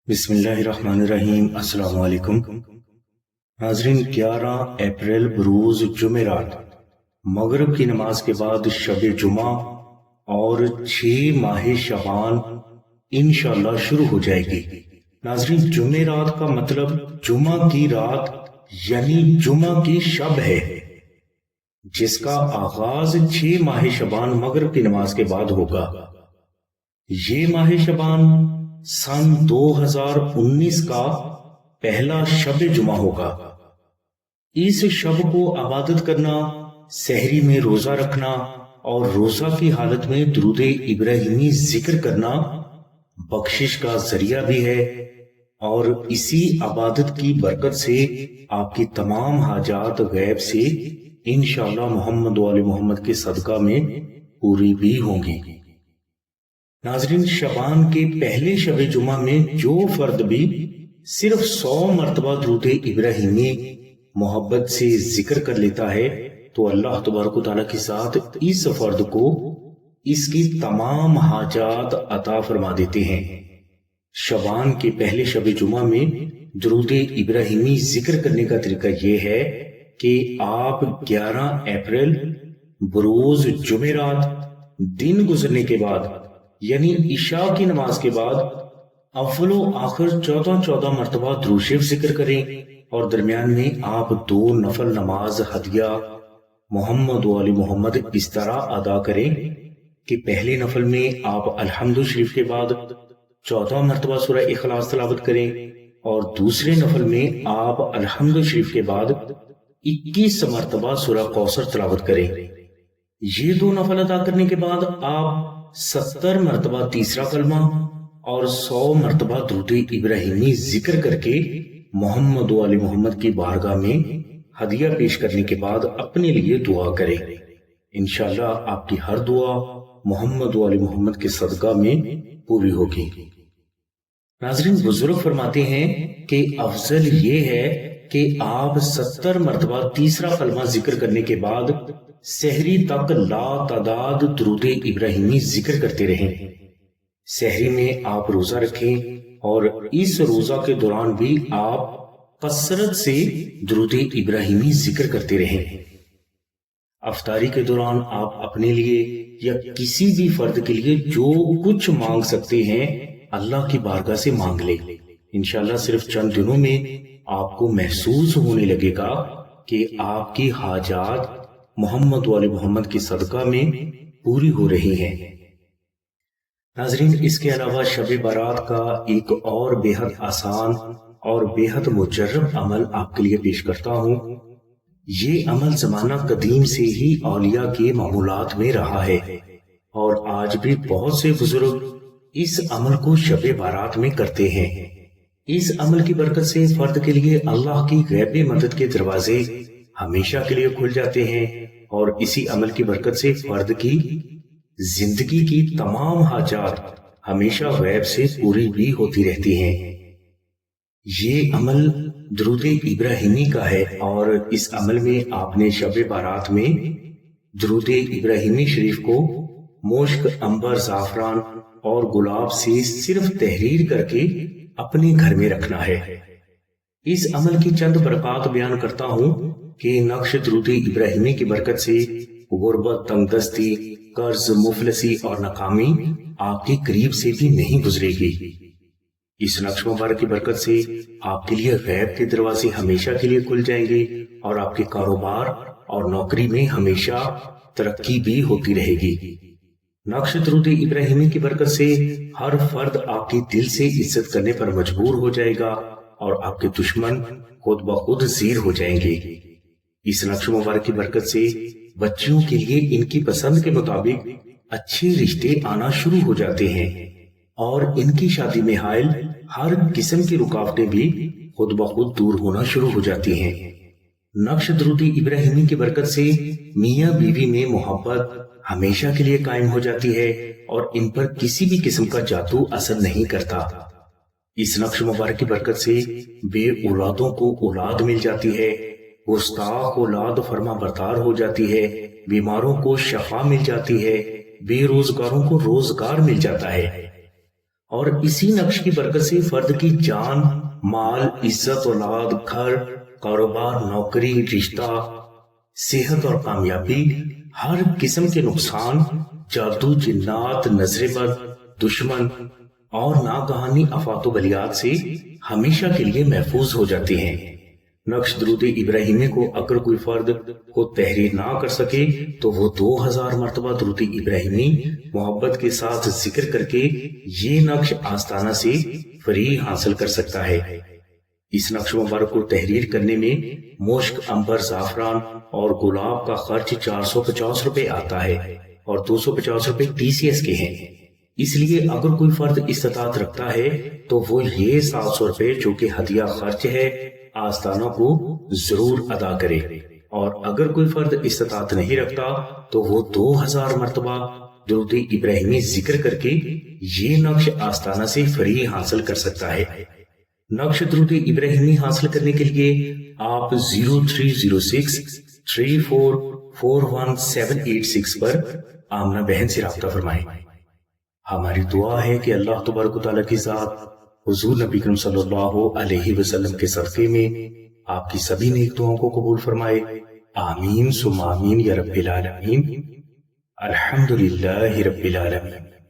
بسم اللہ الرحمن الرحیم۔ السلام علیکم ناظرین، 11 اپریل بروز جمعرات مغرب کی نماز کے بعد شب جمعہ اور 6 ماہ شعبان انشاءاللہ شروع ہو جائے گی۔ ناظرین، جمعرات کا مطلب جمعہ کی رات یعنی جمعہ کی شب ہے، جس کا آغاز 6 ماہ شعبان مغرب کی نماز کے بعد ہوگا۔ یہ ماہ شعبان سن 2019 کا پہلا شب جمعہ ہوگا۔ اس شب کو عبادت کرنا، سحری میں روزہ رکھنا اور روزہ کی حالت میں درود ابراہیمی ذکر کرنا بخشش کا ذریعہ بھی ہے، اور اسی عبادت کی برکت سے آپ کی تمام حاجات غیب سے انشاءاللہ محمد و آل محمد کے صدقہ میں پوری بھی ہوں گی۔ ناظرین، شعبان کے پہلے شب جمعہ میں جو فرد بھی صرف 100 مرتبہ درود ابراہیمی محبت سے ذکر کر لیتا ہے تو اللہ تبارک و تعالیٰ کی ذات اس فرد کو اس کی تمام حاجات عطا فرما دیتے ہیں۔ شعبان کے پہلے شب جمعہ میں درود ابراہیمی ذکر کرنے کا طریقہ یہ ہے کہ آپ 11 اپریل بروز جمعرات دن گزرنے کے بعد یعنی عشاء کی نماز کے بعد اول و آخر 14 مرتبہ درود شریف ذکر کریں، اور درمیان میں آپ 2 نفل نماز ہدیہ محمد و آل محمد اس طرح ادا کریں کہ پہلے نفل میں آپ الحمد شریف کے بعد 14 مرتبہ سورہ اخلاص تلاوت کریں، اور دوسرے نفل میں آپ الحمد شریف کے بعد 21 مرتبہ سورہ کوثر تلاوت کریں۔ یہ 2 نفل ادا کرنے کے بعد آپ 70 مرتبہ تیسرا کلمہ اور 100 مرتبہ درود ابراہیمی ذکر کر کے محمد و آل محمد کی بارگاہ میں ہدیہ پیش کرنے کے بعد اپنے لیے دعا کریں۔ انشاءاللہ آپ کی ہر دعا محمد و آل محمد کے صدقہ میں پوری ہوگی۔ ناظرین، بزرگ فرماتے ہیں کہ افضل یہ ہے کہ آپ 70 مرتبہ تیسرا کلمہ ذکر کرنے کے بعد سحری تک لا تعداد درود ابراہیمی ذکر کرتے رہیں۔ سحری میں آپ روزہ رکھیں اور اس روزہ کے دوران بھی آپ کثرت سے درود ابراہیمی ذکر کرتے رہیں۔ افطاری کے دوران آپ اپنے لیے یا کسی بھی فرد کے لیے جو کچھ مانگ سکتے ہیں اللہ کی بارگاہ سے مانگ لیں۔ انشاءاللہ صرف چند دنوں میں آپ کو محسوس ہونے لگے گا کہ آپ کی حاجات محمد و آل محمد کے صدقہ میں پوری ہو رہی ہیں۔ ناظرین، اس کے علاوہ شب بارات کا ایک اور بے حد آسان اور بے حد مجرب عمل آپ کے لیے پیش کرتا ہوں۔ یہ عمل زمانہ قدیم سے ہی اولیاء کے معمولات میں رہا ہے، اور آج بھی بہت سے بزرگ اس عمل کو شب بارات میں کرتے ہیں۔ اس عمل کی برکت سے فرد کے لیے اللہ کی غیبی مدد کے دروازے ہمیشہ کے لیے کھل جاتے ہیں، اور اسی عمل کی برکت سے فرد کی زندگی کی تمام حاجات ہمیشہ غیب سے پوری بھی ہوتی رہتی ہیں۔ یہ عمل درود ابراہیمی کا ہے، اور اس عمل میں آپ نے شب بارات میں درود ابراہیمی شریف کو مشک، عنبر، زعفران اور گلاب سے صرف تحریر کر کے اپنے گھر میں رکھنا ہے۔ اس عمل کی چند برکات بیان کرتا ہوں کہ نقش درود ابراہیمی کی برکت سے غربت، تنگ دستی، قرض، مفلسی اور ناکامی آپ کے قریب سے بھی نہیں گزرے گی۔ اس نقش مبارک کی برکت سے آپ کے لیے غیب کے دروازے ہمیشہ کے لیے کھل جائیں گے، اور آپ کے کاروبار اور نوکری میں ہمیشہ ترقی بھی ہوتی رہے گی۔ نقش درود ابراہیمی کی برکت سے ہر فرد آپ کی دل سے عزت کرنے پر مجبور ہو جائے گا، اور آپ کے دشمن خود بخود زیر ہو جائیں گے۔ اس نقش مبارک کی برکت سے بچیوں کے لیے ان کی پسند کے مطابق اچھے رشتے آنا شروع ہو جاتے ہیں، اور ان کی شادی میں حائل ہر قسم کی رکاوٹیں بھی خود بخود دور ہونا شروع ہو جاتی ہیں۔ نقش درود ابراہیمی کی برکت سے میاں بیوی میں محبت ہمیشہ کے لیے قائم ہو جاتی ہے، اور ان پر کسی بھی قسم کا جادو اثر نہیں کرتا۔ اس نقش مبارک کی برکت سے بے اولادوں کو اولاد مل جاتی ہے، گستاخ اولاد فرما بردار ہو جاتی ہے، بیماروں کو شفا مل جاتی ہے، بے روزگاروں کو روزگار مل جاتا ہے، اور اسی نقش کی برکت سے فرد کی جان، مال، عزت، اولاد، گھر، کاروبار، نوکری، رشتہ، صحت اور کامیابی، ہر قسم کے نقصان، جادو، جنات، نظر بد، دشمن اور ناگہانی آفات و بلیات سے ہمیشہ کے لیے محفوظ ہو جاتے ہیں۔ نقش درود ابراہیمی کو اگر کوئی فرد کو تحریر نہ کر سکے تو وہ 2000 مرتبہ درود ابراہیمی محبت کے ساتھ ذکر کر کے یہ نقش آستانہ سے فری حاصل کر سکتا ہے۔ اس نقش مبارک کو تحریر کرنے میں مشک، عنبر، زعفران اور گلاب کا خرچ 450 روپے آتا ہے اور 250 روپے TCS کے ہیں۔ اس لیے اگر کوئی فرد استطاعت رکھتا ہے تو وہ یہ 700 روپے جو کہ ہدیہ خرچ ہے آستانہ کو ضرور ادا کرے، اور اگر کوئی فرد استطاعت نہیں رکھتا تو وہ 2000 مرتبہ درود ابراہیمی ذکر کر کے یہ نقش آستانہ سے فری حاصل کر سکتا ہے۔ نقش درود ابراہیمی حاصل کرنے کے لیے آپ 0306 3441 پر آمنہ بہن سے رابطہ فرمائیں۔ ہماری دعا ہے کہ اللہ تبارک و تعالیٰ کی ذات حضور نبی کریم صلی اللہ علیہ وسلم کے صدقے میں آپ کی سبھی نیک دعاؤں کو قبول فرمائے۔ آمین ثم آمین یا رب العالمین۔ الحمدللہ رب العالمین۔